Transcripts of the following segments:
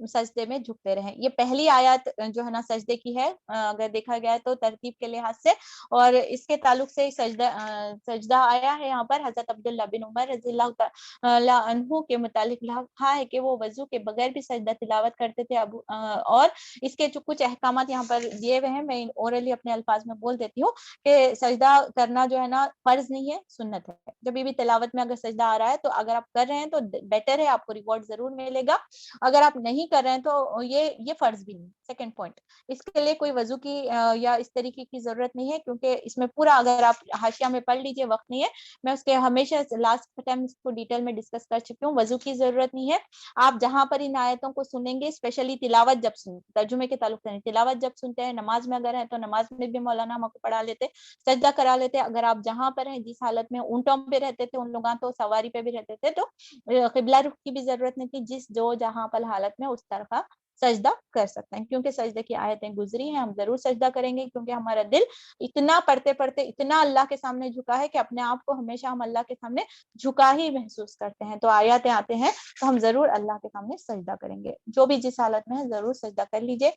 سجدے میں جھکتے رہیں. یہ پہلی آیت جو ہے نا سجدے کی ہے اگر دیکھا گیا تو ترتیب کے لحاظ سے, اور اس کے تعلق سے سجدہ آیا ہے یہاں پر. حضرت عبداللہ بن عمر رضی اللہ تعالی عنہ کے متعلق لکھا ہے کہ وہ وضو کے بغیر بھی سجدہ تلاوت کرتے تھے. اور اس کے جو کچھ احکامات یہاں پر دیے ہوئے ہیں, میں اورلی اپنے الفاظ میں بول دیتی ہوں کہ سجدہ کرنا جو ہے نا فرض نہیں ہے, سنت ہے. جب بھی تلاوت میں اگر سجدہ آ رہا ہے تو اگر آپ کر رہے ہیں تو بیٹر ہے, آپ کو ریوارڈ ضرور ملے گا. اگر آپ نہیں کر رہے ہیں تو یہ فرض بھی نہیں. سیکنڈ پوائنٹ, اس کے لیے کوئی وضو کی یا اس طریقے کی ضرورت نہیں ہے, کیونکہ اس میں پورا اگر آپ حاشیہ میں پڑھ لیجئے, وقت نہیں ہے, میں اس کے ہمیشہ لاسٹ ٹائم اس کو ڈیٹیل میں ڈسکس کر چکی ہوں. وضو کی ضرورت نہیں ہے. آپ جہاں پر ان آیتوں کو سنیں گے, اسپیشلی تلاوت جب سنیں, ترجمے کے تعلق سے تلاوت جب سنتے ہیں, نماز میں اگر ہیں تو نماز میں بھی مولانا ہم کو پڑھا لیتے, سجدہ کرا لیتے. اگر آپ جہاں پر ہیں, جس حالت میں اونٹوں پہ رہتے تھے ان لوگاں تو سواری پہ بھی رہتے تھے, تو قبلہ رخ کی بھی ضرورت نہیں تھی. جس جو جہاں پر حالت میں اس طرح سجدہ کر سکتے ہیں. کیونکہ سجدے کی آیتیں گزری ہیں, ہم ضرور سجدہ کریں گے, کیونکہ ہمارا دل اتنا پڑھتے پڑھتے اتنا اللہ کے سامنے جھکا ہے کہ اپنے آپ کو ہمیشہ ہم اللہ کے سامنے جھکا ہی محسوس کرتے ہیں. تو آیاتیں آتے ہیں تو ہم ضرور اللہ کے سامنے سجدہ کریں گے. جو بھی جس حالت میں ہے ضرور سجدہ کر لیجئے.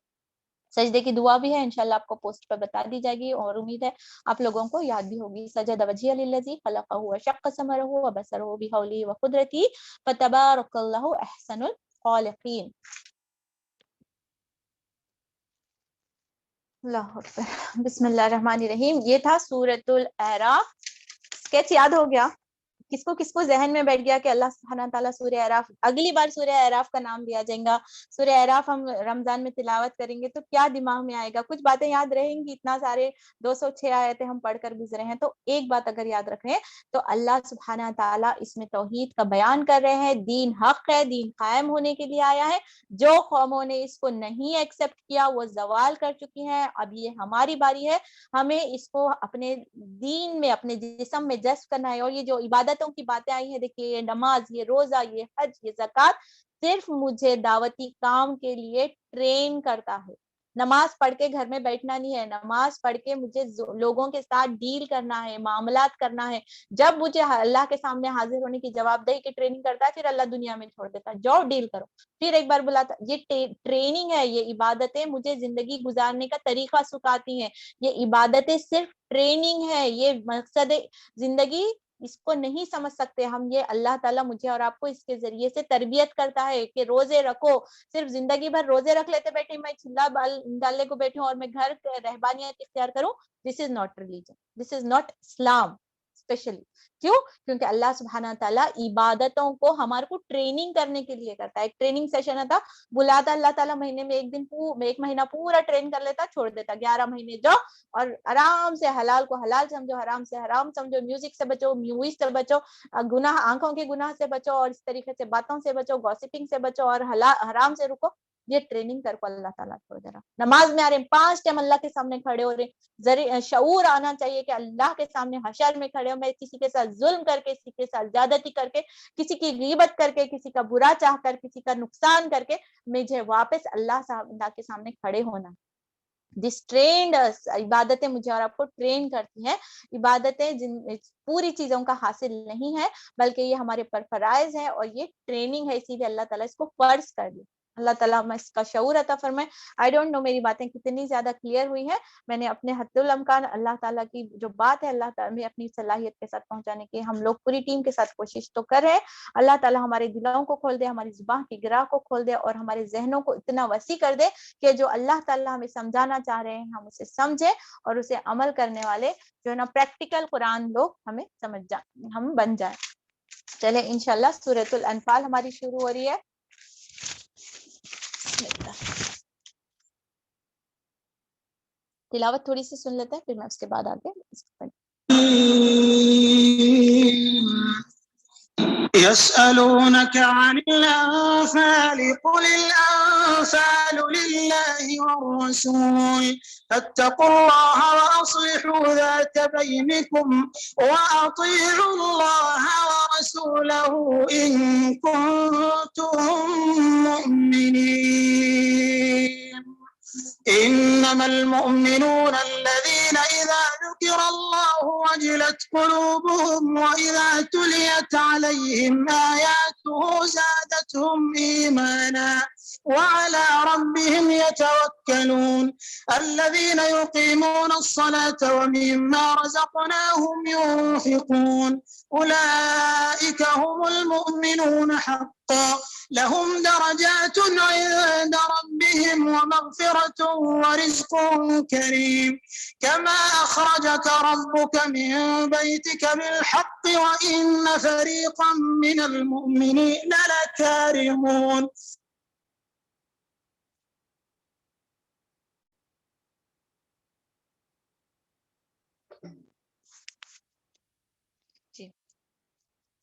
سجدے کی دعا بھی ہے, انشاءاللہ آپ کو پوسٹ پر بتا دی جائے گی, اور امید ہے آپ لوگوں کو یاد بھی ہوگی. سجد وجهه للذي خلقه وشق ثمره وبصره بحوله وقدرته فتبارك الله احسن الخالقين. اللہ اکبر. بسم اللہ الرحمن الرحیم. یہ تھا سورۃ الاعراف. اسکیچ یاد ہو گیا؟ کس کو ذہن میں بیٹھ گیا کہ اللہ سبحانہ تعالیٰ سورہ اعراف, اگلی بار سورہ اعراف کا نام لیا جائے گا, سورہ اعراف ہم رمضان میں تلاوت کریں گے تو کیا دماغ میں آئے گا؟ کچھ باتیں یاد رہیں گی. اتنا سارے 206 آیتیں ہم پڑھ کر گزرے ہیں, تو ایک بات اگر یاد رکھیں تو اللہ سبحانہ تعالیٰ اس میں توحید کا بیان کر رہے ہیں. دین حق ہے, دین قائم ہونے کے لیے آیا ہے. جو قوموں نے اس کو نہیں ایکسپٹ کیا وہ زوال کر چکی ہیں. اب یہ ہماری باری ہے, ہمیں اس کو اپنے دین میں, اپنے جسم میں جذب کرنا ہے. اور یہ جو عبادتوں کی باتیں آئی ہیں, دیکھیے یہ نماز, یہ روزہ, یہ حج, یہ زکوٰۃ, صرف مجھے دعوتی کام کے لیے ٹرین کرتا ہے. نماز پڑھ کے گھر میں بیٹھنا نہیں ہے, نماز پڑھ کے مجھے لوگوں کے ساتھ ڈیل کرنا ہے, معاملات کرنا ہے. جب مجھے اللہ کے سامنے حاضر ہونے کی جواب دہی کی ٹریننگ کرتا ہے, پھر اللہ دنیا میں چھوڑ دیتا ہے, جاؤ ڈیل کرو. پھر ایک بار بلاتا, یہ ٹریننگ ہے. یہ عبادتیں مجھے زندگی گزارنے کا طریقہ سکھاتی ہیں. یہ عبادتیں صرف ٹریننگ ہے, یہ مقصد زندگی اس کو نہیں سمجھ سکتے ہم. یہ اللہ تعالیٰ مجھے اور آپ کو اس کے ذریعے سے تربیت کرتا ہے کہ روزے رکھو. صرف زندگی بھر روزے رکھ لیتے بیٹھے, میں چلا ڈالنے کو بیٹھی ہوں اور میں گھر رہبانیت اختیار کروں, this is not religion, this is not Islam. Especially کیوں؟ کیونکہ اللہ سبحانہ تعالیٰ عبادتوں کو ہمارے کو ٹریننگ کرنے کے لیے کرتا ہے. ایک ٹریننگ سیشن تھا, بلاتا اللہ تعالیٰ مہینے میں ایک مہینہ پورا ٹرین کر لیتا, چھوڑ دیتا. 11 مہینے جاؤ اور آرام سے حلال کو حلال سمجھو, حرام سے حرام سمجھو, میوزک سے بچو, موویز سے بچو, گناہ, آنکھوں کے گناہ سے بچو, اور اس طریقے سے باتوں سے بچو, گوسپنگ سے بچو, اور حرام سے رکو. یہ ٹریننگ کر کو اللہ تعالیٰ چھوڑ دے رہا. نماز میں آ رہے ہیں, 5 ٹائم اللہ کے سامنے کھڑے ہو رہے, شعور آنا چاہیے کہ اللہ کے سامنے حشر میں کھڑے ہو, میں کسی کے ساتھ ظلم کر کے, کسی کے ساتھ زیادتی کر کے, کسی کی غیبت کر کے, کسی کا برا چاہ کر, کسی کا نقصان کر کے مجھے واپس اللہ کے سامنے کھڑے ہونا. دس ٹرینڈ, عبادتیں مجھے اور آپ کو ٹرین کرتی ہیں. عبادتیں پوری چیزوں کا حاصل نہیں ہے, بلکہ یہ ہمارے پر فرائض ہے, اور یہ ٹریننگ ہے. اسی لیے اللہ تعالیٰ اس کو فرض کر دیا. اللہ تعالیٰ میں اس کا شعور عطا فرمائے. آئی ڈونٹ نو میری باتیں کتنی زیادہ کلیئر ہوئی ہیں. میں نے اپنے حد الامکان اللہ تعالیٰ کی جو بات ہے اللہ تعالیٰ میں اپنی صلاحیت کے ساتھ پہنچانے کی ہم لوگ پوری ٹیم کے ساتھ کوشش تو کر رہے ہیں. اللہ تعالیٰ ہمارے دلوں کو کھول دے, ہماری زبان کی گرہ کو کھول دے, اور ہمارے ذہنوں کو اتنا وسیع کر دے کہ جو اللہ تعالیٰ ہمیں سمجھانا چاہ رہے ہیں ہم اسے سمجھیں, اور اسے عمل کرنے والے جو ہے نا پریکٹیکل قرآن لوگ ہمیں ہم بن جائیں. چلے انشاءاللہ سورۃ الانفال ہماری شروع ہو رہی ہے. تلاوت تھوڑی سی سن لیتے ہیں, پھر میں اس کے بعد آگے يسألونك عن الأنفال قل الأنفال لله والرسول فاتقوا الله وأصلحوا ذات بينكم وأطيعوا الله ورسوله إن كنتم مؤمنين. إنما المؤمنون الذين إذا ذكر الله وجلت قلوبهم وإذا تليت عليهم آياته زادتهم إيمانا وعلى ربهم يتوكلون الذين يقيمون الصلاة ومما رزقناهم ينفقون أولئك هم المؤمنون حقا لهم درجات عند ربهم ومغفرة ورزق كريم كما أخرجك ربك من بيتك بالحق وإن فريقا من المؤمنين لكارهون.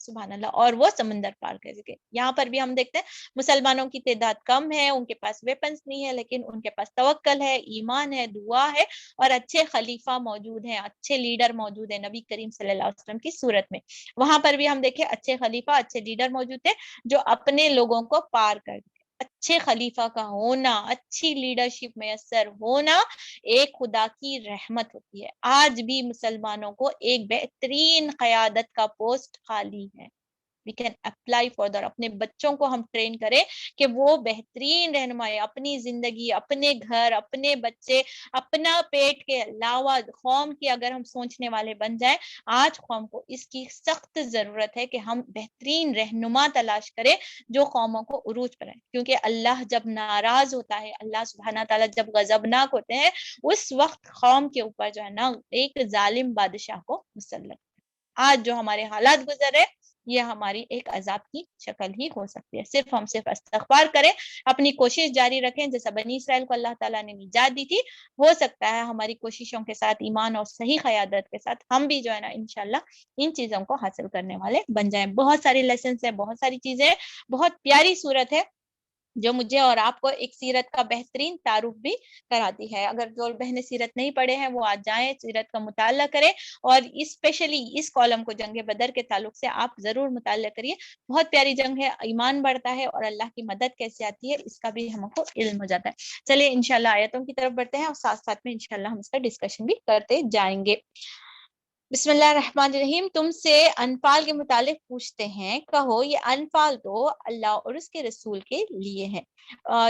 سبحان اللہ, اور وہ سمندر پار کر گئے. یہاں پر بھی ہم دیکھتے ہیں مسلمانوں کی تعداد کم ہے, ان کے پاس ویپنس نہیں ہے, لیکن ان کے پاس توکل ہے, ایمان ہے, دعا ہے, اور اچھے خلیفہ موجود ہیں, اچھے لیڈر موجود ہیں نبی کریم صلی اللہ علیہ وسلم کی صورت میں. وہاں پر بھی ہم دیکھیں اچھے خلیفہ, اچھے لیڈر موجود تھے جو اپنے لوگوں کو پار کر گئے. اچھے خلیفہ کا ہونا, اچھی لیڈرشپ میسر ہونا ایک خدا کی رحمت ہوتی ہے. آج بھی مسلمانوں کو ایک بہترین قیادت کا پوسٹ خالی ہے. we can apply for that. اپنے بچوں کو ہم ٹرین کریں کہ وہ بہترین رہنمائی, اپنی زندگی, اپنے گھر, اپنے بچے, اپنا پیٹ کے علاوہ قوم کی اگر ہم سوچنے والے بن جائیں. آج قوم کو اس کی سخت ضرورت ہے کہ ہم بہترین رہنما تلاش کریں جو قوموں کو عروج پر ہے, کیونکہ اللہ جب ناراض ہوتا ہے, اللہ سبحانہ تعالیٰ جب غضبناک ہوتے ہیں, اس وقت قوم کے اوپر جو ہے نا ایک ظالم بادشاہ کو مسلط. آج جو ہمارے حالات گزر رہے یہ ہماری ایک عذاب کی شکل ہی ہو سکتی ہے. ہم صرف استغفار کریں, اپنی کوشش جاری رکھیں, جیسا بنی اسرائیل کو اللہ تعالیٰ نے نجات دی تھی. ہو سکتا ہے ہماری کوششوں کے ساتھ, ایمان اور صحیح قیادت کے ساتھ ہم بھی جو ہے نا انشاءاللہ ان چیزوں کو حاصل کرنے والے بن جائیں. بہت ساری لیسنز ہیں, بہت ساری چیزیں ہیں, بہت پیاری صورت ہے جو مجھے اور آپ کو ایک سیرت کا بہترین تعارف بھی کراتی ہے. اگر جو بہنیں سیرت نہیں پڑھے ہیں وہ آج جائیں, سیرت کا مطالعہ کریں, اور اسپیشلی اس کالم کو جنگ بدر کے تعلق سے آپ ضرور مطالعہ کریے. بہت پیاری جنگ ہے, ایمان بڑھتا ہے, اور اللہ کی مدد کیسے آتی ہے اس کا بھی ہم کو علم ہو جاتا ہے. چلیے انشاءاللہ آیتوں کی طرف بڑھتے ہیں, اور ساتھ ساتھ میں انشاءاللہ ہم اس کا ڈسکشن بھی کرتے جائیں گے. بسم اللہ الرحمن الرحیم. تم سے انفال کے متعلق پوچھتے ہیں, کہو یہ انفال تو اللہ اور اس کے رسول کے لیے ہیں.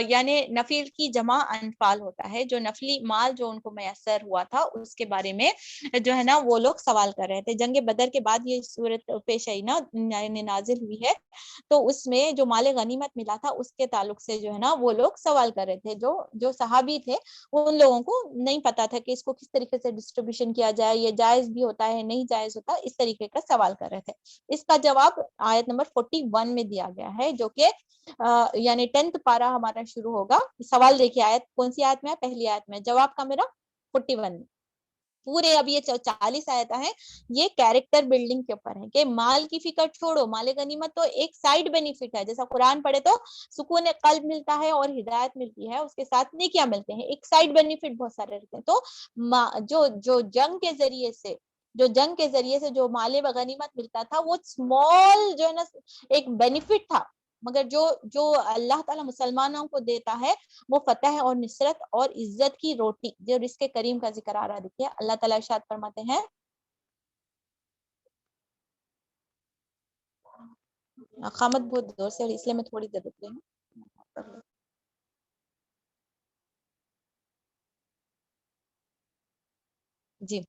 یعنی نفیل کی جمع انفال ہوتا ہے, جو نفلی مال جو ان کو میسر ہوا تھا اس کے بارے میں جو ہے نا وہ لوگ سوال کر رہے تھے. جنگ بدر کے بعد یہ صورت پیش آئی نا, نازل ہوئی ہے, تو اس میں جو مال غنیمت ملا تھا اس کے تعلق سے جو ہے نا وہ لوگ سوال کر رہے تھے. جو صحابی تھے ان لوگوں کو نہیں پتا تھا کہ اس کو کس طریقے سے ڈسٹریبیوشن کیا جائے, یہ جائز بھی ہوتا ہے نہیں جائز ہوتا, اس طریقے کا سوال کر رہے تھے. اس کا جواب آیت نمبر 41 میں دیا گیا ہے, جو کہ یعنی 10th پارہ ہمارا شروع ہوگا. سوال دیکھیے آیت کون سی آیت میں ہے, پہلی آیت میں. جواب کا میرا 41 میں. پورے اب یہ 40 آیتیں ہیں, یہ کیریکٹر بلڈنگ کے اوپر ہے کہ مال کی فکر چھوڑو, مال غنیمت تو ایک سائیڈ بینیفٹ ہے. جیسا قرآن پڑھے تو سکون قلب ملتا ہے اور ہدایت ملتی ہے, اس کے ساتھ نیکیاں ملتے ہیں, ایک سائیڈ بینیفٹ بہت سارے رہتے ہیں. تو جو جنگ کے ذریعے سے جو مال غنیمت ملتا تھا وہ اسمال جو ہے نا ایک بینیفٹ تھا, مگر جو اللہ تعالیٰ مسلمانوں کو دیتا ہے وہ فتح اور نصرت اور عزت کی روٹی, جو رزق کریم کا ذکر آ رہا. دیکھیے اللہ تعالیٰ ارشاد فرماتے ہیں, قامت بہت دور سے, اور اس لیے میں تھوڑی دیر رک رہی ہوں. جی,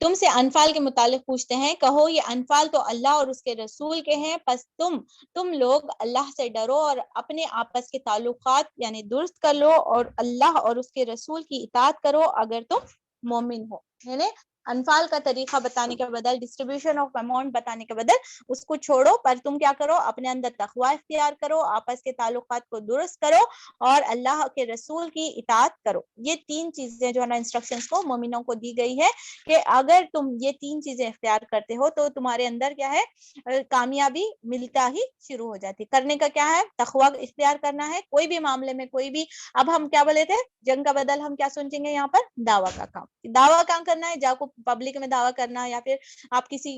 تم سے انفال کے متعلق پوچھتے ہیں, کہو یہ انفال تو اللہ اور اس کے رسول کے ہیں, پس تم لوگ اللہ سے ڈرو اور اپنے آپس کے تعلقات یعنی درست کر لو, اور اللہ اور اس کے رسول کی اطاعت کرو اگر تم مومن ہو. یعنی انفال کا طریقہ بتانے کے بدل, ڈسٹریبیوشن آف اماؤنٹ بتانے کے بدل اس کو چھوڑو, پر تم کیا کرو, اپنے اندر تقوی اختیار کرو, آپس کے تعلقات کو درست کرو, اور اللہ کے رسول کی اطاعت کرو. یہ 3 چیزیں جو ہے نا انسٹرکشنز کو مومنوں کو دی گئی ہے کہ اگر تم یہ 3 چیزیں اختیار کرتے ہو تو تمہارے اندر کیا ہے, کامیابی ملتا ہی شروع ہو جاتی. کرنے کا کیا ہے, تقوی اختیار کرنا ہے. کوئی بھی معاملے میں کوئی بھی, اب ہم کیا بولے تھے, جنگ کا بدل ہم کیا سوچیں گے یہاں پر, دعویٰ کا کام. دعویٰ کام کرنا ہے, جا کو پبلک میں دعویٰ کرنا, یا پھر آپ کسی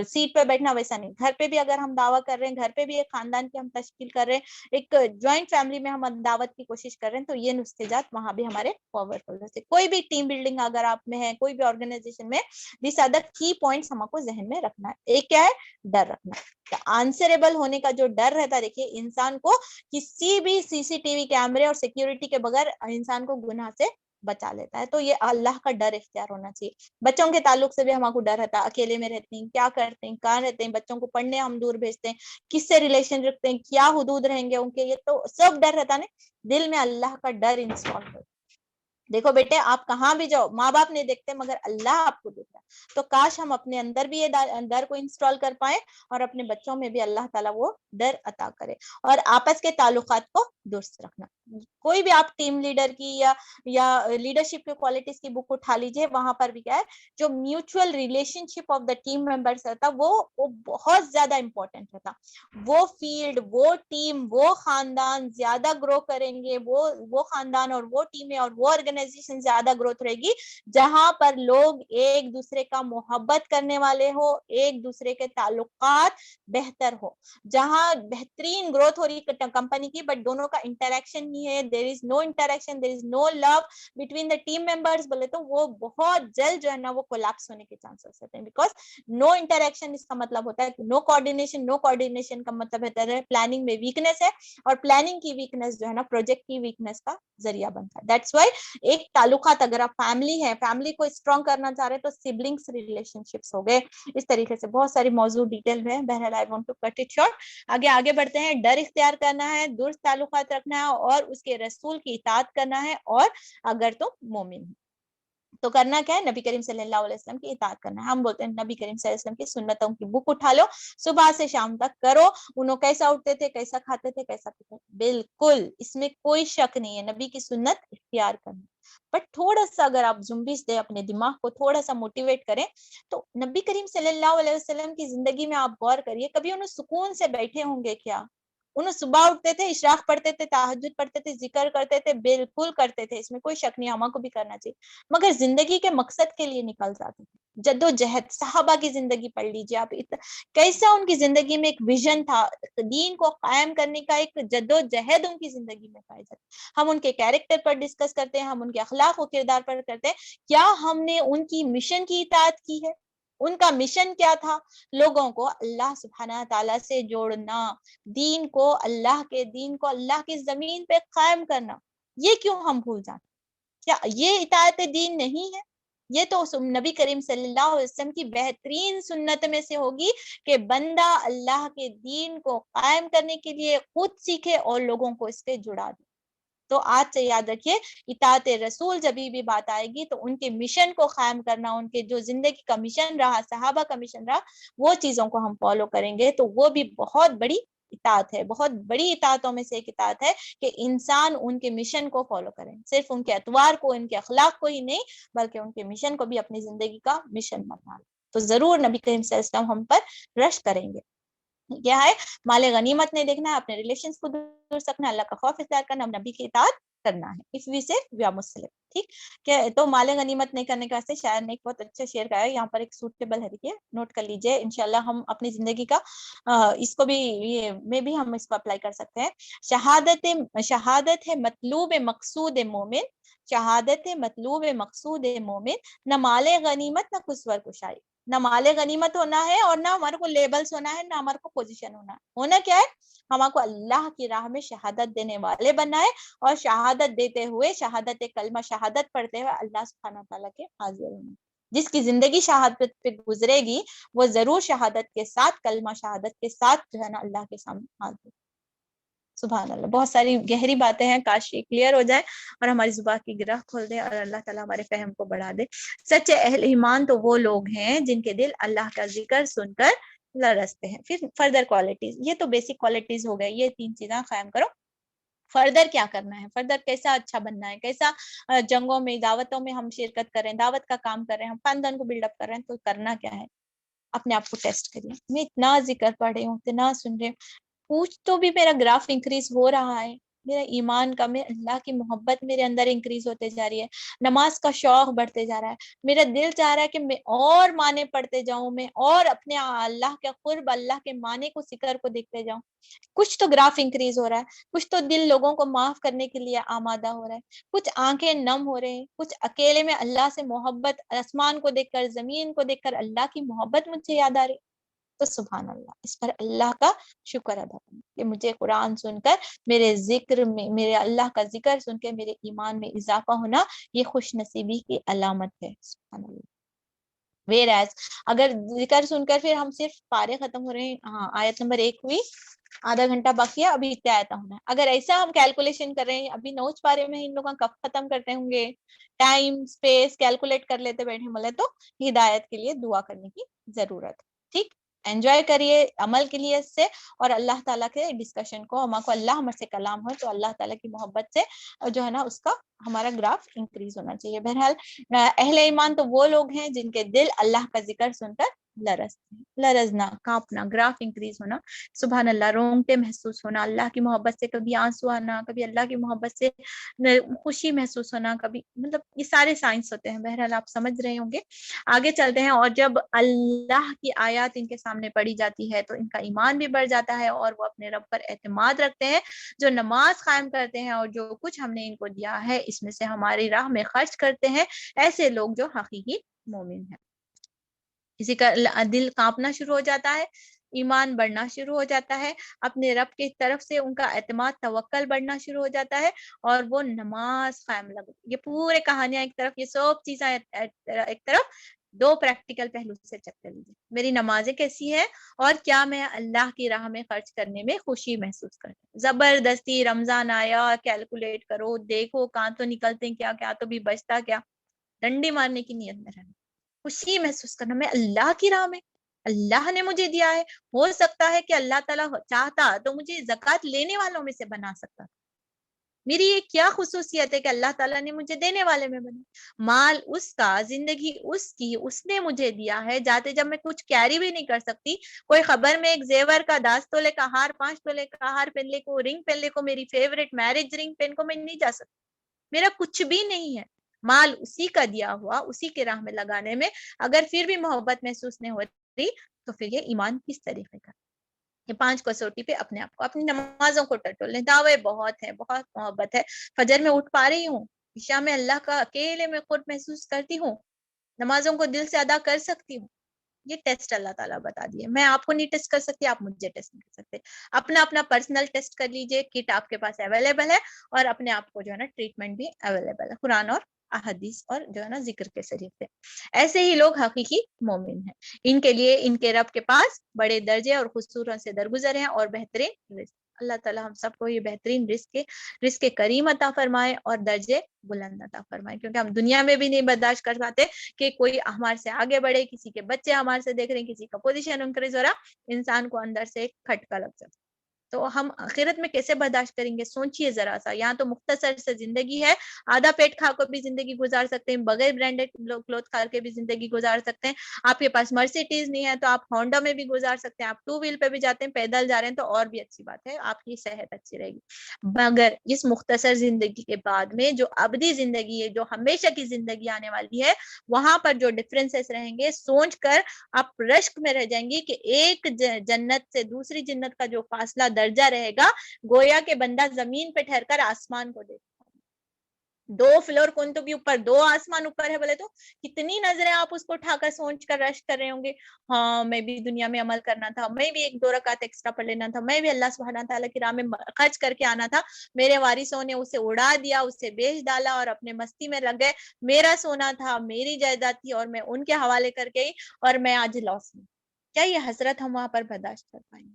سیٹ پہ بیٹھنا, ویسا نہیں. گھر پہ بھی اگر ہم دعویٰ کر رہے ہیں, گھر پہ بھی ایک خاندان کی ہم تشکیل کر رہے ہیں, ایک جوائنٹ فیملی میں ہم دعوت کی کوشش کر رہے ہیں, تو یہ نسخجات وہاں بھی ہمارے پاورفل ہے. کوئی بھی ٹیم بلڈنگ اگر آپ میں ہے, کوئی بھی آرگنائزیشن میں, دیس آر دی کی پوائنٹس ہم کو ذہن میں رکھنا ہے. ایک کیا ہے, ڈر رکھنا ہے. آنسریبل ہونے کا جو ڈر رہتا ہے, دیکھیے انسان کو کسی بھی CCTV کیمرے اور سیکیورٹی کے بغیر انسان کو گناہ سے بچا لیتا ہے. تو یہ اللہ کا ڈر اختیار ہونا چاہیے. بچوں کے تعلق سے بھی ہم کو ڈر رہتا ہے, اکیلے میں رہتے ہیں, کیا کرتے ہیں, کہاں رہتے ہیں, بچوں کو پڑھنے ہم دور بھیجتے ہیں, کس سے ریلیشن رکھتے ہیں, کیا حدود رہیں گے ان کے, یہ تو سب ڈر رہتا ہے. دل میں اللہ کا ڈر انسٹال ہو, دیکھو بیٹے آپ کہاں بھی جاؤ ماں باپ نہیں دیکھتے مگر اللہ آپ کو دیکھ رہا ہے. تو کاش ہم اپنے اندر بھی یہ ڈر کو انسٹال کر پائیں اور اپنے بچوں میں بھی اللہ تعالیٰ وہ ڈر عطا کرے. اور آپس کے تعلقات کو درست رکھنا. کوئی بھی آپ ٹیم لیڈر کی یا لیڈرشپ کی کوالٹیز کی بک اٹھا لیجیے, وہاں پر بھی کیا ہے جو mutual relation ship of the team members رہتا وہ بہت زیادہ امپورٹنٹ رہتا. وہ فیلڈ, وہ ٹیم, وہ خاندان زیادہ گرو کریں گے, وہ خاندان اور وہ ٹیمیں اور وہ آرگنائزیشن زیادہ گروتھ رہے گی جہاں پر لوگ ایک دوسرے کا محبت کرنے والے ہو, ایک دوسرے کے تعلقات بہتر ہو, جہاں بہترین گروتھ ہو رہی کمپنی کی بٹ دونوں کا انٹریکشن نہیں ہے, there is no interaction, there is no love between the team members, بولے تو وہ بہت جلد جو ہے نا وہ کولیپس ہونے کے چانسز ہوتے ہیں. بیکاز نو انٹریکشن اس کا مطلب ہوتا ہے نو کوآرڈینیشن, نو کوآرڈینیشن کا مطلب ہوتا ہے پلاننگ میں ویکنیس ہے, اور پلاننگ کی ویکنیس جو ہے نا پروجیکٹ کی ویکنیس کا ذریعہ بنتا ہے. دیٹس وائی ایک تعلقات, اگر آپ فیملی ہے, فیملی کو اسٹرانگ کرنا چاہ رہے تو سبلنگس ریلیشن شپس ہو گئے. اس طریقے سے بہت ساری موضوع ڈیٹیل میں, بہرحال I want to cut it short. آگے بڑھتے ہیں. ڈر اختیار کرنا ہے, درست تعلقات رکھنا ہے, اور اس کے رسول کی اطاعت کرنا ہے, اور اگر تم مومن ہو تو کرنا کیا ہے, نبی کریم صلی اللہ علیہ وسلم کی اطاعت کرنا ہے. ہم بولتے ہیں نبی کریم صلی اللہ علیہ وسلم کی سنتوں کی بک اٹھا لو, صبح سے شام تک کرو. انہوں کیسا اٹھتے تھے, کیسا کھاتے تھے, کیسا پیتے تھے, بالکل اس میں کوئی شک نہیں ہے, نبی کی سنت اختیار کرنا. بٹ تھوڑا سا اگر آپ زمبیش دے اپنے دماغ کو, تھوڑا سا موٹیویٹ کریں, تو نبی کریم صلی اللہ علیہ وسلم کی زندگی میں آپ غور کریے, کبھی انہوں سکون سے بیٹھے ہوں گے کیا؟ انہوں صبح اٹھتے تھے, اشراق پڑھتے تھے, تہجد پڑھتے تھے, ذکر کرتے تھے, بالکل کرتے تھے, اس میں کوئی شک نہیں, ہمیں کو بھی کرنا چاہیے, مگر زندگی کے مقصد کے لیے نکل جاتے تھے. جد و جہد, صحابہ کی زندگی پڑھ لیجیے آپ, کیسا ان کی زندگی میں ایک ویژن تھا, دین کو قائم کرنے کا ایک جد و جہد ان کی زندگی میں پائی جاتی. ہم ان کے کیریکٹر پر ڈسکس کرتے ہیں, ہم ان کے اخلاق و کردار پر کرتے ہیں, کیا ہم نے ان کی مشن کی اطاعت کی ہے؟ ان کا مشن کیا تھا؟ لوگوں کو اللہ سبحانہ تعالیٰ سے جوڑنا, دین کو, اللہ کے دین کو اللہ کی زمین پہ قائم کرنا. یہ کیوں ہم بھول جاتے؟ کیا یہ اطاعت دین نہیں ہے؟ یہ تو نبی کریم صلی اللہ علیہ وسلم کی بہترین سنت میں سے ہوگی کہ بندہ اللہ کے دین کو قائم کرنے کے لیے خود سیکھے اور لوگوں کو اس پہ جڑا دے. تو آج سے یاد رکھیے, اطاعت رسول جب بھی بات آئے گی تو ان کے مشن کو قائم کرنا, ان کے جو زندگی کا مشن رہا, صحابہ کا مشن رہا, وہ چیزوں کو ہم فالو کریں گے تو وہ بھی بہت بڑی اطاعت ہے. بہت بڑی اطاعتوں میں سے ایک اطاعت ہے کہ انسان ان کے مشن کو فالو کریں, صرف ان کے اطوار کو, ان کے اخلاق کو ہی نہیں, بلکہ ان کے مشن کو بھی اپنی زندگی کا مشن بنا. تو ضرور نبی کریم صلی اللہ علیہ وسلم ہم پر رشک کریں گے. کیا ہے, مال غنیمت نہیں دیکھنا ہے, اپنے ریلیشنز کو درست رکھنا ہے, اللہ کا خوف اختیار کرنا, نبی کی اطاعت کرنا ہے. if we say we are Muslim, ٹھیک کہ تو مال غنیمت نہیں کرنے کا, شاعر نے ایک بہت اچھا شعر گایا, یہاں پر ایک سوٹیبل ہے, دیکھیے نوٹ کر لیجئے, انشاءاللہ ہم اپنی زندگی کا اس کو بھی یہ میں بھی ہم اس کو اپلائی کر سکتے ہیں. شہادت ہے مطلوب مقصود مومن, شہادت مطلوب مقصود مومن, نہ مال غنیمت نہ کسور کشائی. نہ مال غنیمت ہونا ہے, اور نہ ہمارے کو لیبلز ہونا ہے, نہ ہمارے کو پوزیشن ہونا کیا ہے, ہمارے کو اللہ کی راہ میں شہادت دینے والے بننا ہے, اور شہادت دیتے ہوئے, شہادت کلمہ شہادت پڑھتے ہوئے اللہ سبحانہ تعالیٰ کے حاضر ہونا. جس کی زندگی شہادت پہ گزرے گی وہ ضرور شہادت کے ساتھ, کلمہ شہادت کے ساتھ جو ہے نا اللہ کے سامنے حاضر. سبحان اللہ, بہت ساری گہری باتیں ہیں, کاش یہ کلیئر ہو جائے اور ہماری زبان کی گرہ کھول دے, اور اللہ تعالیٰ ہمارے فہم کو بڑھا دے. سچے اہل ایمان تو وہ لوگ ہیں جن کے دل اللہ کا ذکر سن کر لرزتے ہیں. پھر فردر کوالٹیز, یہ تو بیسک کوالٹیز ہو گئے, یہ 3 چیزیں قائم کرو. فردر کیا کرنا ہے, فردر کیسا اچھا بننا ہے, کیسا جنگوں میں, دعوتوں میں ہم شرکت کریں, دعوت کا کام کر رہے ہیں, ہم خاندان کو بلڈ اپ کر رہے ہیں, تو کرنا کیا ہے, اپنے آپ کو ٹیسٹ کریے. میں اتنا ذکر پڑھ رہی ہوں, اتنا سن رہی ہوں, کچھ تو بھی میرا گراف انکریز ہو رہا ہے, میرا ایمان کا, میں اللہ کی محبت میرے اندر انکریز ہوتے جا رہی ہے, نماز کا شوق بڑھتے جا رہا ہے, میرا دل چاہ رہا ہے کہ میں اور معنی پڑھتے جاؤں, میں اور اپنے اللہ کے قرب, اللہ کے معنی کو, ذکر کو دیکھتے جاؤں. کچھ تو گراف انکریز ہو رہا ہے, کچھ تو دل لوگوں کو معاف کرنے کے لیے آمادہ ہو رہا ہے, کچھ آنکھیں نم ہو رہے ہیں, کچھ اکیلے میں اللہ سے محبت, آسمان کو دیکھ کر, زمین کو دیکھ کر اللہ کی محبت مجھے یاد آ رہی. تو سبحان اللہ, اس پر اللہ کا شکر ادا کریں کہ مجھے قرآن سن کر, میرے ذکر میں, میرے اللہ کا ذکر سن کے میرے ایمان میں اضافہ ہونا, یہ خوش نصیبی کی علامت ہے. سبحان اللہ. whereas اگر ذکر سن کر پھر ہم صرف پارے ختم ہو رہے ہیں, ہاں آیت نمبر 1 ہوئی, آدھا گھنٹہ باقی ہے, ابھی اتنے آیتیں ہونا ہے, اگر ایسا ہم کیلکولیشن کر رہے ہیں ابھی 9 پارے میں ان لوگوں کب ختم کرتے ہوں گے, ٹائم اسپیس کیلکولیٹ کر لیتے بیٹھے ملے, تو ہدایت کے لیے دعا کرنے کی ضرورت ہے. ٹھیک, انجوائے کریے عمل کے لیے اس سے, اور اللہ تعالیٰ کے ڈسکشن کو, ہمارے کو اللہ ہمارے سے کلام ہو تو اللہ تعالیٰ کی محبت سے جو ہے نا اس کا ہمارا گراف انکریز ہونا چاہیے. بہرحال اہل ایمان تو وہ لوگ ہیں جن کے دل اللہ کا ذکر سن کر لرزنا, کانپنا, گراف انکریز ہونا, سبحان اللہ, رونگٹے محسوس ہونا, اللہ کی محبت سے کبھی آنسو آنا, کبھی اللہ کی محبت سے خوشی محسوس ہونا, کبھی, مطلب یہ سارے سائنس ہوتے ہیں. بہرحال آپ سمجھ رہے ہوں گے. آگے چلتے ہیں. اور جب اللہ کی آیات ان کے سامنے پڑھی جاتی ہے تو ان کا ایمان بھی بڑھ جاتا ہے, اور وہ اپنے رب پر اعتماد رکھتے ہیں, جو نماز قائم کرتے ہیں اور جو کچھ ہم نے ان کو دیا ہے اس میں سے ہماری راہ میں خرچ کرتے ہیں. ایسے لوگ جو حقیقی مومن ہیں. کسی کا دل کانپنا شروع ہو جاتا ہے, ایمان بڑھنا شروع ہو جاتا ہے, اپنے رب کی طرف سے ان کا اعتماد توکل بڑھنا شروع ہو جاتا ہے, اور وہ نماز قائم لگ. یہ پورے کہانیاں ایک طرف, یہ سب چیزیں ایک طرف, 2 پریکٹیکل پہلو سے چیک کر لیجیے. میری نمازیں کیسی ہے, اور کیا میں اللہ کی راہ میں خرچ کرنے میں خوشی محسوس کرتی ہوں. زبردستی رمضان آیا, کیلکولیٹ کرو, دیکھو کہاں تو نکلتے ہیں, کیا تو بھی بچتا کیا, ڈنڈی مارنے کی نیت میں رہنا, خوشی محسوس کرنا, میں اللہ کی راہ میں, اللہ نے مجھے دیا ہے. ہو سکتا ہے کہ اللہ تعالیٰ چاہتا تو مجھے زکوٰۃ لینے والوں میں سے بنا سکتا. میری یہ کیا خصوصیت ہے کہ اللہ تعالیٰ نے مجھے دینے والے میں بنا. مال اس کا, زندگی اس کی, اس نے مجھے دیا ہے. جاتے جب میں کچھ کیری بھی نہیں کر سکتی, کوئی خبر میں ایک زیور کا 10 تولے کا ہار, 5 تولے کا ہار پہن لے کو, رنگ پہن لے کو, میری فیوریٹ میرج رنگ پہن کو میں نہیں جا سکتی. میرا کچھ بھی نہیں ہے, مال اسی کا دیا ہوا, اسی کے راہ میں لگانے میں اگر پھر بھی محبت محسوس نہیں ہو رہی تو پھر یہ ایمان کس طریقے کا. یہ 5 کسوٹی پہ اپنے آپ کو, اپنی نمازوں کو ٹٹول لیں. دعوے بہت ہیں, بہت محبت ہے, فجر میں اٹھ پا رہی ہوں, عشاء میں اللہ کا اکیلے میں قرب محسوس کرتی ہوں, نمازوں کو دل سے ادا کر سکتی ہوں. یہ ٹیسٹ اللہ تعالیٰ بتا دیے. میں آپ کو نہیں ٹیسٹ کر سکتی, آپ مجھے ٹیسٹ نہیں کر سکتے. اپنا پرسنل ٹیسٹ کر لیجئے, کٹ آپ کے پاس اویلیبل ہے, اور اپنے آپ کو جو ہے نا ٹریٹمنٹ بھی اویلیبل ہے قرآن اور احادیث اور جو ہے نا ذکر کے ذریعے سے. ایسے ہی لوگ حقیقی مومن ہیں. ان کے لیے ان کے رب کے پاس بڑے درجے اور خصوصیات سے درگزر ہیں, اور بہترین رزق. اللہ تعالیٰ ہم سب کو یہ بہترین رزق کریم عطا فرمائے اور درجے بلند عطا فرمائے, کیونکہ ہم دنیا میں بھی نہیں برداشت کر پاتے کہ کوئی ہمارے سے آگے بڑھے, کسی کے بچے ہمارے سے دیکھ رہے ہیں, کسی کا پوزیشن انکریز ہو رہا, انسان کو اندر سے ایک کھٹکا لگ جاتا. تو ہم آخرت میں کیسے برداشت کریں گے, سوچئے ذرا سا. یہاں تو مختصر سے زندگی ہے, آدھا پیٹ کھا کر بھی زندگی گزار سکتے ہیں, بغیر برانڈیڈ کلوتھ کھا کے بھی زندگی گزار سکتے ہیں. آپ کے پاس مرسیڈیز نہیں ہے تو آپ ہونڈا میں بھی گزار سکتے ہیں, آپ 2 ویل پہ بھی جاتے ہیں, پیدل جا رہے ہیں تو اور بھی اچھی بات ہے, آپ کی صحت اچھی رہے گی. مگر اس مختصر زندگی کے بعد میں جو ابدی زندگی ہے, جو ہمیشہ کی زندگی آنے والی ہے, وہاں پر جو ڈفرینسز رہیں گے, سوچ کر آپ رشک میں رہ جائیں گی کہ ایک جنت سے دوسری جنت کا جو فاصلہ درجہ رہے گا, گویا کہ بندہ زمین پہ ٹھہر کر آسمان کو دیکھتا. 2 فلور کون تو بھی اوپر, 2 آسمان اوپر ہے بولے تو کتنی نظریں آپ اس کو اٹھا کر سوچ کر رش کر رہے ہوں گے. ہاں میں بھی دنیا میں عمل کرنا تھا, میں بھی 1-2 رکعت ایکسٹرا پڑھ لینا تھا, میں بھی اللہ سبحانہ تعالیٰ کی راہ میں خرچ کر کے آنا تھا, میرے وارثوں نے اسے اڑا دیا, اسے بیچ ڈالا اور اپنے مستی میں لگ گئے. میرا سونا تھا, میری جائیداد تھی, اور میں ان کے حوالے کر گئی, اور میں آج لاس میں. کیا یہ حسرت ہم وہاں پر برداشت کر پائیں گے؟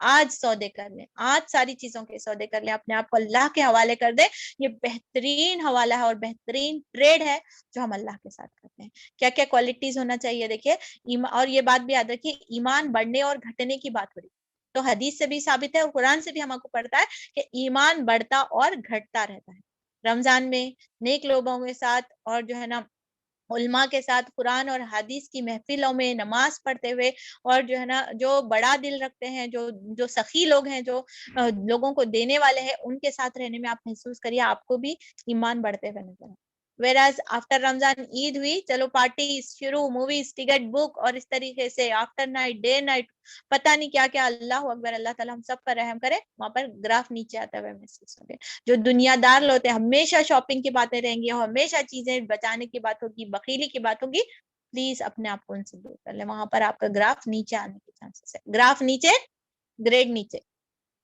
آج سودے کر لیں, آج ساری چیزوں کے سودے کر لیں, اپنے آپ کو اللہ کے حوالے کر دیں. یہ بہترین حوالہ ہے اور بہترین ٹریڈ ہے جو ہم اللہ کے ساتھ کرتے ہیں. کیا کیا کوالٹیز ہونا چاہیے دیکھیے, اور یہ بات بھی یاد رکھیے, ایمان بڑھنے اور گھٹنے کی بات ہو رہی تو حدیث سے بھی ثابت ہے اور قرآن سے بھی ہم کو پڑھتا ہے کہ ایمان بڑھتا اور گھٹتا رہتا ہے. رمضان میں نیک لوگوں کے ساتھ اور جو ہے نا علماء کے ساتھ قرآن اور حدیث کی محفلوں میں نماز پڑھتے ہوئے, اور جو ہے نا جو بڑا دل رکھتے ہیں, جو سخی لوگ ہیں, جو لوگوں کو دینے والے ہیں, ان کے ساتھ رہنے میں آپ محسوس کریے آپ کو بھی ایمان بڑھتے ہوئے نظر آئے. whereas آفٹر رمضان عید ہوئی, چلو پارٹی شروع, موویز, ٹکٹ بک, اور اس طریقے سے آفٹر نائٹ, ڈے نائٹ, پتہ نہیں کیا کیا. اللہ اکبر, اللہ تعالیٰ ہم سب پر رحم کرے. وہاں پر گراف نیچے آتا ہوئے محسوس ہو گئے. جو دنیا دار لوگ ہوتے ہیں, ہمیشہ شاپنگ کی باتیں رہیں گی, اور ہمیشہ چیزیں بچانے کی بات ہوگی, بخیلی کی بات ہوگی. پلیز اپنے آپ کو ان سے دور کر لیں, وہاں پر آپ کا گراف نیچے آنے کے چانسز ہے. گراف نیچے, گریڈ نیچے,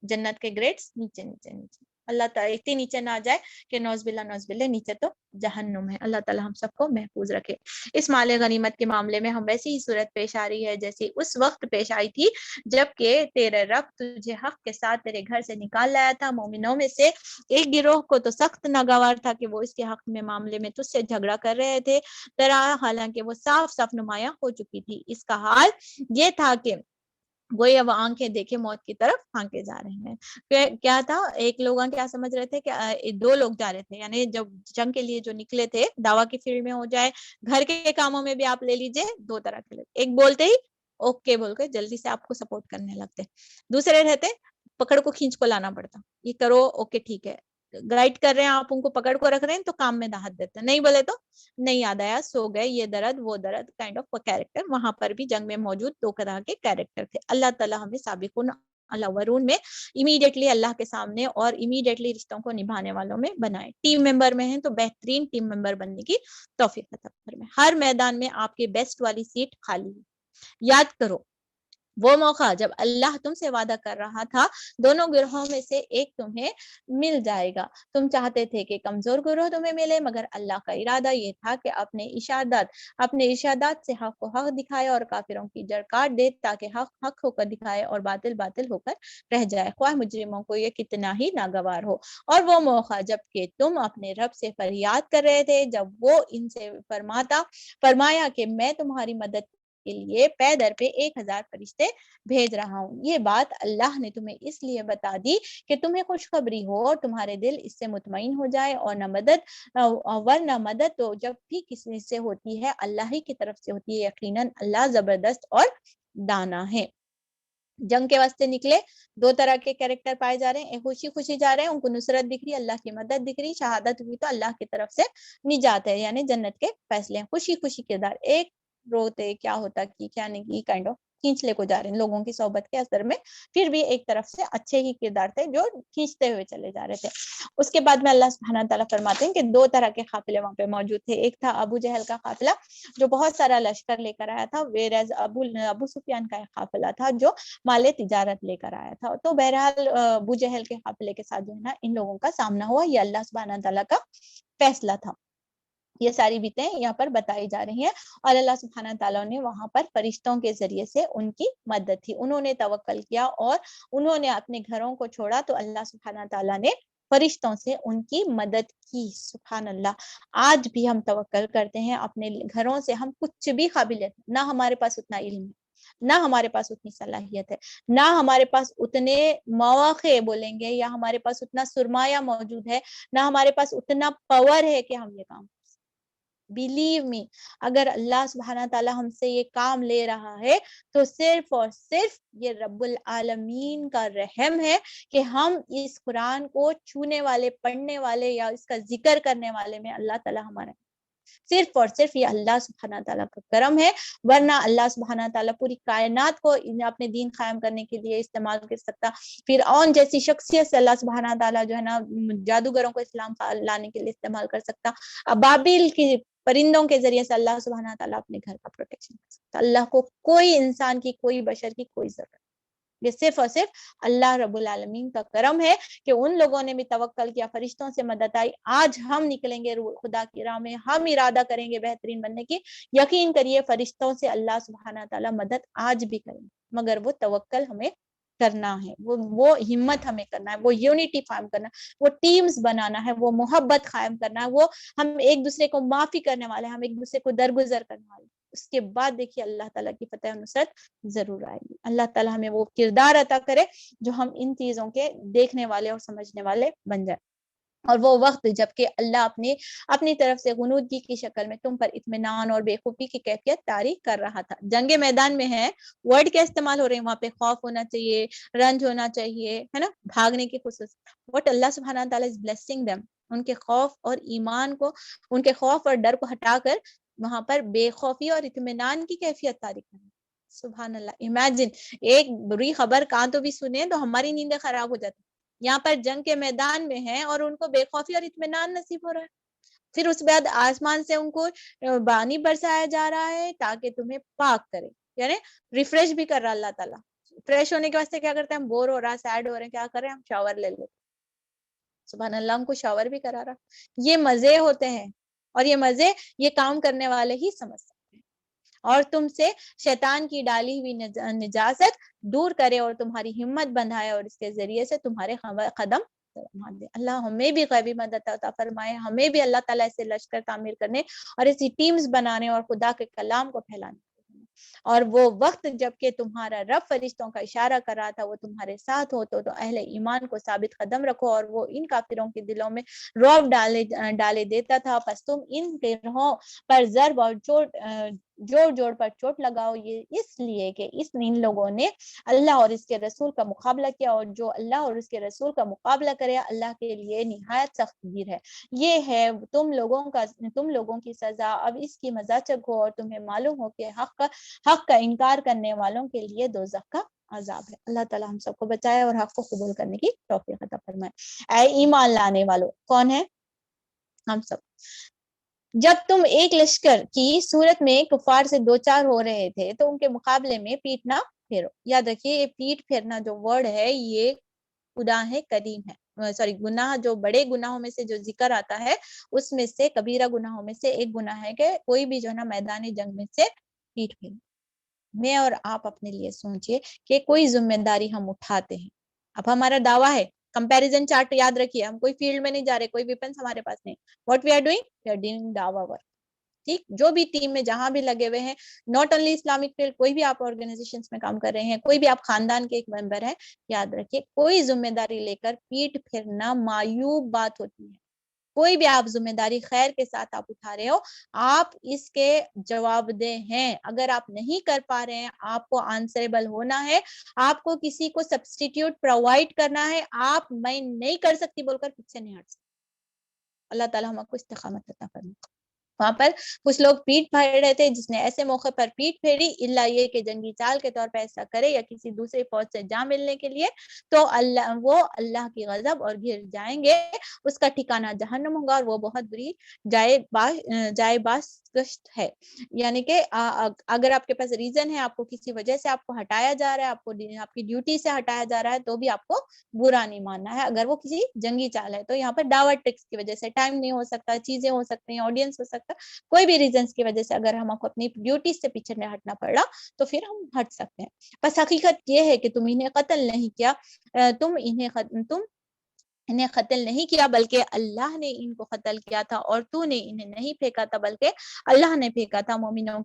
جنت کے گریڈز نیچے نیچے نیچے. اللہ تعالیٰ اتنے نیچے نہ جائے کہ نوز باللہ نیچے تو جہنم ہے. اللہ تعالیٰ ہم سب کو محفوظ رکھے. اس مال غنیمت کے معاملے میں ہم ویسی ہی صورت پیش آ رہی ہے جیسی اس وقت پیش آئی تھی جب کہ تیرے رب تجھے حق کے ساتھ تیرے گھر سے نکال لایا تھا. مومنوں میں سے ایک گروہ کو تو سخت ناگوار تھا کہ وہ اس کے حق میں معاملے میں تجھ سے جھگڑا کر رہے تھے طرح، حالانکہ وہ صاف صاف نمایاں ہو چکی تھی. اس کا حال یہ تھا کہ گویا وہ آنکھیں دیکھے موت کی طرف پھانکے جا رہے ہیں. کیا تھا، ایک لوگاں کیا سمجھ رہے تھے کہ دو لوگ جا رہے تھے، یعنی جب جنگ کے لیے جو نکلے تھے، دعویٰ کی فیلڈ میں ہو جائے، گھر کے کاموں میں بھی آپ لے لیجئے، دو طرح کے لوگ. ایک بولتے ہی اوکے بول کے جلدی سے آپ کو سپورٹ کرنے لگتے، دوسرے رہتے پکڑ کو کھینچ کو لانا پڑتا، یہ کرو اوکے ٹھیک ہے، گائیڈ کر رہے ہیں آپ ان کو پکڑ کو رکھ رہے ہیں تو کام میں دہت دیتے ہیں، نہیں بولے تو نہیں یاد آیا، سو گئے، یہ درد وہ درد، کائنڈ آف کیریکٹر. وہاں پر بھی جنگ میں موجود دو طرح کے کیریکٹر تھے. اللہ تعالیٰ ہمیں سابقون الاولون میں امیڈیٹلی اللہ کے سامنے اور امیڈیٹلی رشتوں کو نبھانے والوں میں بنائے. ٹیم ممبر میں ہیں تو بہترین ٹیم ممبر بننے کی توفیق عطا فرمائے. ہر میدان میں آپ کے بیسٹ والی سیٹ خالی ہے. یاد کرو وہ موقع جب اللہ تم سے وعدہ کر رہا تھا دونوں گروہوں میں سے ایک تمہیں مل جائے گا. تم چاہتے تھے کہ کمزور گروہ تمہیں ملے، مگر اللہ کا ارادہ یہ تھا کہ اپنے ارشادات سے حق کو حق دکھائے اور کافروں کی جڑ کاٹ دے تاکہ حق حق ہو کر دکھائے اور باطل باطل ہو کر رہ جائے، خواہ مجرموں کو یہ کتنا ہی ناگوار ہو. اور وہ موقع جب کہ تم اپنے رب سے فریاد کر رہے تھے جب وہ ان سے فرمایا کہ میں تمہاری مدد کے لیے پے در پہ 1000 فرشتے بھیج رہا ہوں. یہ بات اللہ نے تمہیں اس لیے بتا دی کہ تمہیں خوشخبری ہو اور تمہارے دل اس سے مطمئن ہو جائے، اور ورنہ مدد تو جب بھی کسی سے ہوتی ہے اللہ ہی کی طرف سے ہوتی ہے. یقیناً اللہ زبردست اور دانا ہے. جنگ کے واسطے نکلے، دو طرح کے کیریکٹر پائے جا رہے ہیں. خوشی خوشی جا رہے ہیں، ان کو نصرت دکھ رہی، اللہ کی مدد دکھ رہی، شہادت ہوئی تو اللہ کی طرف سے نجات ہے، یعنی جنت کے فیصلے ہیں. خوشی خوشی کردار، ایک روتے کیا ہوتا کی کیا نہیں کی کائنڈ آف کھینچ لے کو جا رہے ہیں لوگوں کی صحبت کے اثر میں، پھر بھی ایک طرف سے اچھے ہی کردار تھے جو کھینچتے ہوئے چلے جا رہے تھے. اس کے بعد میں اللہ سبحانہ تعالیٰ فرماتے ہیں کہ دو طرح کے قافلے وہاں پہ موجود تھے. ایک تھا ابو جہل کا قافلہ جو بہت سارا لشکر لے کر آیا تھا، ویرز ابو سفیان کا ایک قافلہ تھا جو مال تجارت لے کر آیا تھا. تو بہرحال ابو جہل کے قافلے کے ساتھ جو ہے نا ان لوگوں کا سامنا ہوا. یہ اللہ سبحانہ تعالیٰ کا فیصلہ تھا. یہ ساری باتیں یہاں پر بتائی جا رہی ہیں، اور اللہ سبحانہ تعالیٰ نے وہاں پر فرشتوں کے ذریعے سے ان کی مدد تھی. انہوں نے توکل کیا اور انہوں نے اپنے گھروں کو چھوڑا تو اللہ سبحانہ تعالیٰ نے فرشتوں سے ان کی مدد کی. سبحان اللہ. آج بھی ہم توکل کرتے ہیں اپنے گھروں سے، ہم کچھ بھی قابلیت، نہ ہمارے پاس اتنا علم ہے، نہ ہمارے پاس اتنی صلاحیت ہے، نہ ہمارے پاس اتنے مواقع بولیں گے یا ہمارے پاس اتنا سرمایہ موجود ہے، نہ ہمارے پاس اتنا پاور ہے کہ ہم یہ کام. بلیو می، اگر اللہ سبحانہ تعالیٰ ہم سے یہ کام لے رہا ہے تو صرف اور صرف یہ رب العالمین کا رحم ہے کہ ہم اس قرآن کو چھونے والے، پڑھنے والے یا اس کا ذکر کرنے والے میں اللہ تعالیٰ ہمارے، صرف اور صرف یہ اللہ سبحانہ تعالیٰ کا کرم ہے. ورنہ اللہ سبحانہ تعالیٰ پوری کائنات کو اپنے دین قائم کرنے کے لیے استعمال کر سکتا. فرعون جیسی شخصیت سے اللہ سبحانہ تعالیٰ جو ہے نا جادوگروں کو اسلام لانے کے لیے استعمال کر سکتا. ابابیل کی پرندوں کے ذریعے سے اللہ سبحانہ تعالیٰ اپنے گھر کا پروٹیکشن کر سکتا. اللہ کو کوئی انسان کی، کوئی بشر کی کوئی ضرورت، یہ صرف اور صرف اللہ رب العالمین کا کرم ہے کہ ان لوگوں نے بھی توکل کیا، فرشتوں سے مدد آئی. آج ہم نکلیں گے خدا کی راہ میں، ہم ارادہ کریں گے بہترین بننے کی، یقین کریے فرشتوں سے اللہ سبحانہ تعالیٰ مدد آج بھی کریں، مگر وہ توکل ہمیں کرنا ہے، وہ ہمت ہمیں کرنا ہے، وہ یونٹی قائم کرنا ہے، وہ ٹیمز بنانا ہے، وہ محبت قائم کرنا ہے، وہ ہم ایک دوسرے کو معافی کرنے والے ہیں، ہم ایک دوسرے کو درگزر کرنے والے ہیں. اس کے بعد دیکھیے اللہ تعالیٰ کی فتح و نصرت ضرور آئے گی. اللہ تعالیٰ ہمیں وہ کردار عطا کرے جو ہم ان چیزوں کے دیکھنے والے اور سمجھنے والے بن جائیں. اور وہ وقت جب کہ اللہ اپنی طرف سے غنودگی کی شکل میں تم پر اطمینان اور بے خوفی کی کیفیت طاری کر رہا تھا. جنگ میدان میں ہے، ورڈ کیا استعمال ہو رہے ہیں وہاں پہ، خوف ہونا چاہیے، رنج ہونا چاہیے، ہے نا، بھاگنے کی خصوص. بٹ اللہ سبحانہ تعالیٰ is blessing them، ان کے خوف اور ایمان کو، ان کے خوف اور ڈر کو ہٹا کر وہاں پر بے خوفی اور اطمینان کی کیفیت طاری کرنا. سبحان اللہ. امیجن ایک بری خبر کہاں تو بھی سنیں تو ہماری نیندیں خراب ہو جاتی. یہاں پر جنگ کے میدان میں ہیں اور ان کو بے خوفی اور اطمینان نصیب ہو رہا ہے. پھر اس بعد آسمان سے ان کو پانی برسایا جا رہا ہے تاکہ تمہیں پاک کرے، یعنی ریفریش بھی کر رہا اللہ تعالیٰ. فریش ہونے کے واسطے کیا کرتے ہیں، ہم بور ہو رہا ہے، سیڈ ہو رہے ہیں، کیا کریں ہم شاور لے لیتے. سبحان اللہ، ہم کو شاور بھی کرا رہا. یہ مزے ہوتے ہیں، اور یہ مزے یہ کام کرنے والے ہی سمجھ سکتے ہیں. اور تم سے شیطان کی ڈالی ہوئی نجاست دور کرے اور تمہاری ہمت بندھائے اور اس کے ذریعے سے تمہارے قدم دے. اللہ ہمیں بھی غیبی مدد عطا فرمائے، ہمیں بھی اللہ تعالیٰ ایسے لشکر تعمیر کرنے اور ایسی ٹیمز بنانے اور خدا کے کلام کو پھیلانے. اور وہ وقت جب کہ تمہارا رب فرشتوں کا اشارہ کر رہا تھا وہ تمہارے ساتھ ہو تو اہل ایمان کو ثابت قدم رکھو اور وہ ان کافروں کے دلوں میں رعب ڈالے دیتا تھا، پس تم ان کے گروہوں پر ضرب اور جوڑ پر چوٹ لگاؤ. یہ اس لیے کہ ان لوگوں نے اللہ اور اس کے رسول کا مقابلہ کیا، اور جو اللہ اور اس کے رسول کا مقابلہ کرے اللہ کے لیے نہایت سخت گیر ہے. یہ ہے تم لوگوں کی سزا. اب اس کی مزہ چکھو اور تمہیں معلوم ہو کہ حق کا انکار کرنے والوں کے لیے دوزخ کا عذاب ہے. اللہ تعالیٰ ہم سب کو بچائے اور حق کو قبول کرنے کی توفیق عطا فرمائے. اے ایمان لانے والوں، کون ہے؟ ہم سب. جب تم ایک لشکر کی صورت میں کفار سے دو چار ہو رہے تھے تو ان کے مقابلے میں پیٹ نہ پھیرو. یاد رکھیے یہ پیٹ پھیرنا جو ورڈ ہے یہ گناہ کریم ہے، سوری گناہ جو بڑے گناہوں میں سے جو ذکر آتا ہے اس میں سے کبیرہ گناہوں میں سے ایک گناہ ہے کہ کوئی بھی جو ہے نا میدان جنگ میں سے پیٹ پھیرے. میں اور آپ اپنے لیے سوچئے کہ کوئی ذمہ داری ہم اٹھاتے ہیں. اب ہمارا دعویٰ ہے، کمپیریزن چارٹ یاد رکھیے، ہم کوئی فیلڈ میں نہیں جا رہے، کوئی ویپنس ہمارے پاس نہیں. What we are doing? We are doing دعویٰ ورک. ٹھیک، جو بھی ٹیم میں جہاں بھی لگے ہوئے ہیں، ناٹ اونلی اسلامک فیلڈ، کوئی بھی آپ آرگنائزیشن میں کام کر رہے ہیں، کوئی بھی آپ خاندان کے ایک ممبر ہیں، یاد رکھیے کوئی ذمہ داری لے کر پیٹ پھرنا معیوب بات ہوتی ہے. کوئی بھی آپ ذمہ داری خیر کے ساتھ آپ اٹھا رہے ہو، آپ اس کے جواب دہ ہیں. اگر آپ نہیں کر پا رہے ہیں، آپ کو آنسریبل ہونا ہے، آپ کو کسی کو سبسٹیٹیوٹ پرووائڈ کرنا ہے. آپ میں نہیں کر سکتی بول کر پیچھے نہیں ہٹ سکتے. اللہ تعالیٰ ہم کو استقامت عطا فرمائے. وہاں پر کچھ لوگ پیٹ پھیر رہے تھے، جس نے ایسے موقع پر پیٹ پھیری اللہ یہ کہ جنگی چال کے طور پر ایسا کرے یا کسی دوسری فوج سے جا ملنے کے لیے، تو اللہ کی غضب اور گر جائیں گے. اس کا ٹھکانہ جہنم ہوگا اور وہ بہت بری جائے باز گشت ہے. یعنی کہ اگر آپ کے پاس ریزن ہے، آپ کو کسی وجہ سے آپ کو ہٹایا جا رہا ہے، آپ کو آپ کی ڈیوٹی سے ہٹایا جا رہا ہے، تو بھی آپ کو برا نہیں ماننا ہے. اگر وہ کسی جنگی چال ہے تو یہاں پر ڈاور ٹرکس کی وجہ سے ٹائم نہیں ہو سکتا، چیزیں ہو سکتی ہیں، آڈینس ہو سکتا، کوئی بھی ریزنس کی وجہ سے اگر ہم کو اپنی ڈیوٹی سے پیچھے نہیں ہٹنا پڑ رہا تو پھر ہم ہٹ سکتے ہیں. بس حقیقت یہ ہے کہ تم انہیں قتل نہیں کیا، تم انہیں قتل نہیں کیا بلکہ اللہ نے ان کو قتل کیا تھا، اور تو نے انہیں نہیں پھینکا تھا بلکہ اللہ نے پھینکا تھا. مومنوں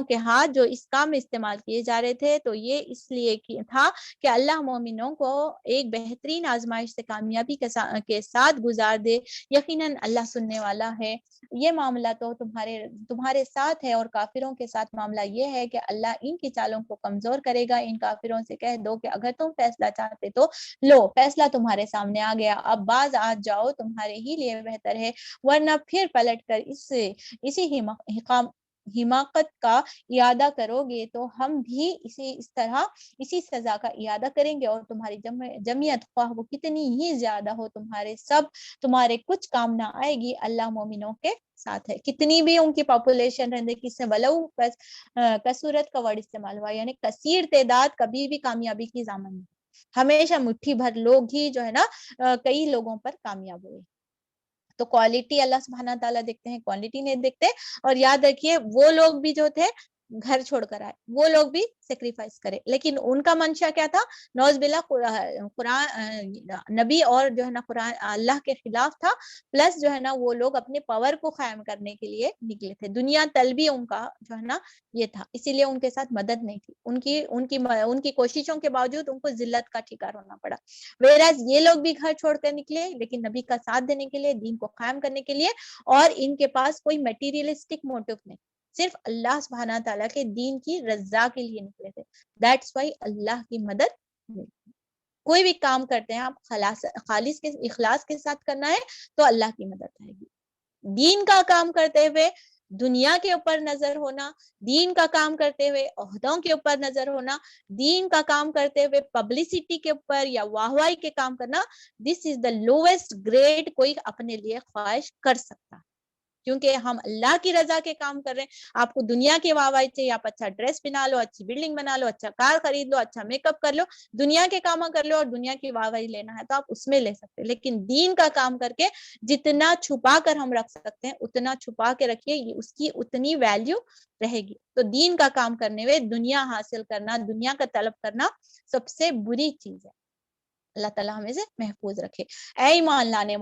کے ہاتھ جو اس کام میں استعمال کیے جا رہے تھے تو یہ اس لیے تھا کہ اللہ مومنوں کو ایک بہترین آزمائش سے کامیابی کے ساتھ گزار دے. یقیناً اللہ سننے والا ہے. یہ معاملہ تو تمہارے ساتھ ہے، اور کافروں کے ساتھ معاملہ یہ ہے کہ اللہ ان کی چالوں کو کمزور کرے گا. ان کافروں سے کہہ دو کہ اگر تم فیصلہ چاہتے تو لو، فیصلہ تمہارے سامنے آ گیا، اب باز آ جاؤ، تمہارے ہی لیے بہتر ہے، ورنہ پھر پلٹ کر اسی حماقت کا اعادہ کرو گے تو ہم بھی اسی سزا کا اعادہ کریں گے. اور تمہاری جمعیت خواہ وہ کتنی ہی زیادہ ہو تمہارے کچھ کام نہ آئے گی. اللہ مومنوں کے ساتھ ہے. کتنی بھی ان کی پاپولیشن رہنے کس سے ولو کثرت کا ورڈ استعمال ہوا، یعنی کثیر تعداد کبھی بھی کامیابی کی ضامن نہیں. ہمیشہ مٹھی بھر لوگ ہی جو ہے نا کئی لوگوں پر کامیاب ہوئے. تو کوالٹی اللہ سبحانہ تعالیٰ دیکھتے ہیں، کوانٹٹی نہیں دیکھتے. اور یاد رکھیے وہ لوگ بھی جو تھے گھر چھوڑ کر آئے، وہ لوگ بھی سیکریفائس کرے، لیکن ان کا منشا کیا تھا؟ نوز باللہ قرآن نبی اور جو ہے نا قرآن اللہ کے خلاف تھا، پلس جو ہے نا وہ لوگ اپنے پاور کو قائم کرنے کے لیے نکلے تھے. دنیا طلبی ان کا جو ہے نا یہ تھا، اسی لیے ان کے ساتھ مدد نہیں تھی. ان کی کوششوں کے باوجود ان کو ذلت کا شکار ہونا پڑا. ویراز یہ لوگ بھی گھر چھوڑ کر نکلے لیکن نبی کا ساتھ دینے کے لیے، دین کو قائم کرنے کے لیے، اور ان کے پاس کوئی میٹیریلسٹک موٹیو نہیں، صرف اللہ سبحانہ تعالیٰ کے دین کی رضا کے لیے نکلے تھے. دیٹس وائی اللہ کی مدد ملتی. کوئی بھی کام کرتے ہیں آپ خالص کے اخلاص کے ساتھ کرنا ہے تو اللہ کی مدد آئے گی. دین کا کام کرتے ہوئے دنیا کے اوپر نظر ہونا، دین کا کام کرتے ہوئے عہدوں کے اوپر نظر ہونا، دین کا کام کرتے ہوئے پبلسٹی کے اوپر یا واہوائی کے کام کرنا، دس از دا لویسٹ گریڈ کوئی اپنے لیے خواہش کر سکتا. کیونکہ ہم اللہ کی رضا کے کام کر رہے ہیں. آپ کو دنیا کی واہواہی چاہیے, آپ اچھا ڈریس بنا لو, اچھی بلڈنگ بنا لو, اچھا کار خرید لو, اچھا میک اپ کر لو, دنیا کے کام کر لو اور دنیا کی واہواہی لینا ہے تو آپ اس میں لے سکتے ہیں. لیکن دین کا کام کر کے جتنا چھپا کر ہم رکھ سکتے ہیں اتنا چھپا کے رکھیے, اس کی اتنی ویلیو رہے گی. تو دین کا کام کرنے میں دنیا حاصل کرنا, دنیا کا طلب کرنا سب سے بری چیز ہے. اللہ تعالیٰ ہمیں سے محفوظ رکھے. اے ایمان لانے